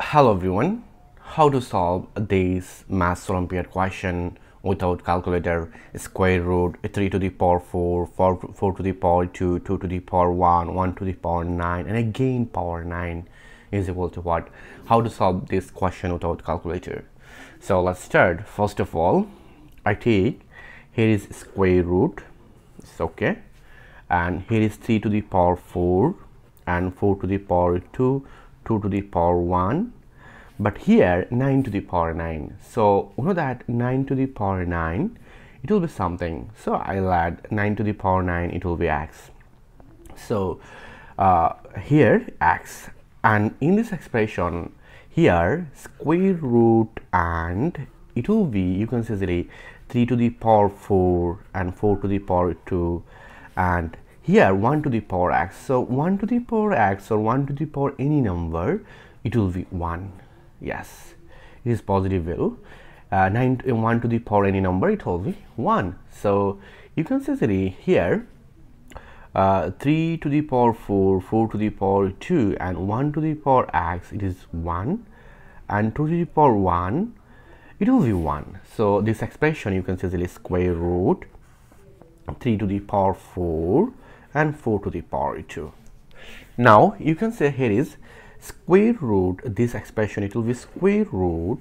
Hello everyone, how to solve this maths Olympiad question without calculator. Square root 3 to the power 4, 4 to the power 2, 2 to the power 1, 1 to the power 9 and again power 9 is equal to what? How to solve this question without calculator. So let's start. First of all, I take here is square root, it's okay, and here is 3 to the power 4 and 4 to the power 2, 2 to the power 1, but here 9 to the power 9. So you know that 9 to the power 9 it will be something, so I'll add 9 to the power 9, it will be x. So here x, and in this expression here square root, and it will be, you can say 3 to the power 4 and 4 to the power 2, and here 1 to the power x. So 1 to the power x or 1 to the power any number, it will be 1. Yes, it is positive value. 1 to the power any number, it will be 1. So you can say here 3 to the power 4, 4 to the power 2 and 1 to the power x, it is 1, and 2 to the power 1, it will be 1. So this expression you can say square root 3 to the power 4 and 4 to the power 2. Now you can say here is square root, this expression it will be square root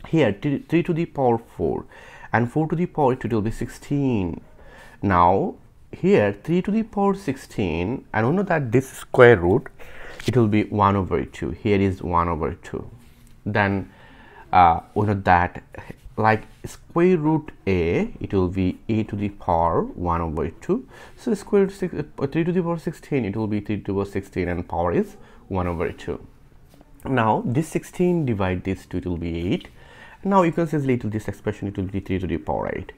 here 3 to the power 4 and 4 to the power 2, it will be 16. Now here 3 to the power 16, and we know that this square root it will be 1 over 2, here is 1 over 2. Then we know that like square root a, it will be a to the power 1 over 2. So square root 3 to the power 16, it will be 3 to the power 16 and power is 1 over 2. Now this 16 divide this 2, it will be 8. Now you can say this expression it will be 3 to the power 8,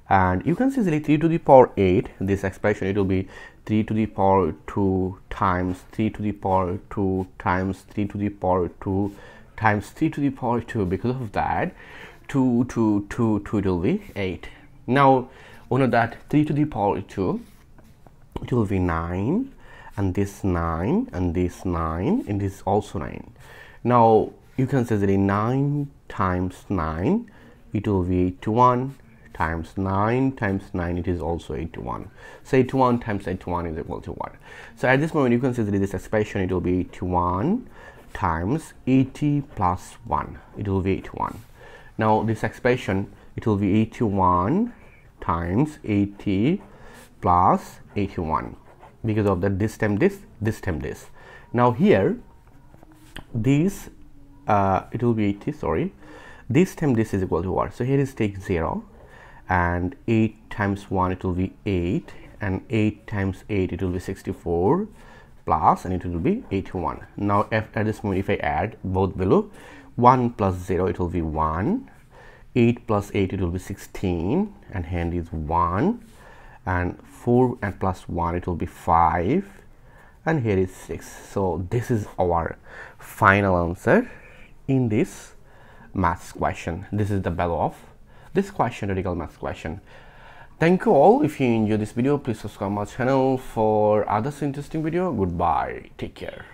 and you can say 3 to the power 8, this expression it will be 3 to the power 2 times 3 to the power 2 times 3 to the power 2 times 3 to the power 2. Because of that 2 it will be 8. Now we know that 3 to the power 2 it will be 9, and this 9 and this 9 and this also 9. Now you can say 9 times 9, it will be 81, times 9 times 9, it is also 81. So 81 times 81 is equal to what? So at this moment you can say this expression it will be 81 times 80 plus 1, it will be 81. Now this expression it will be 81 times 80 plus 81. Because of that this time this. Now here this it will be 80, sorry, this time this is equal to what? So here is take 0, and 8 times 1 it will be 8, and 8 times 8 it will be 64 plus, and it will be 81. Now at this moment if I add both below, 1 plus 0 it will be 1, 8 plus 8 it will be 16, and hand is 1, and 4 and plus 1 it will be 5, and here is 6. So this is our final answer in this maths question. This is the value of this question, radical maths question. Thank you all. If you enjoyed this video, please subscribe my channel for other interesting video. Goodbye, take care.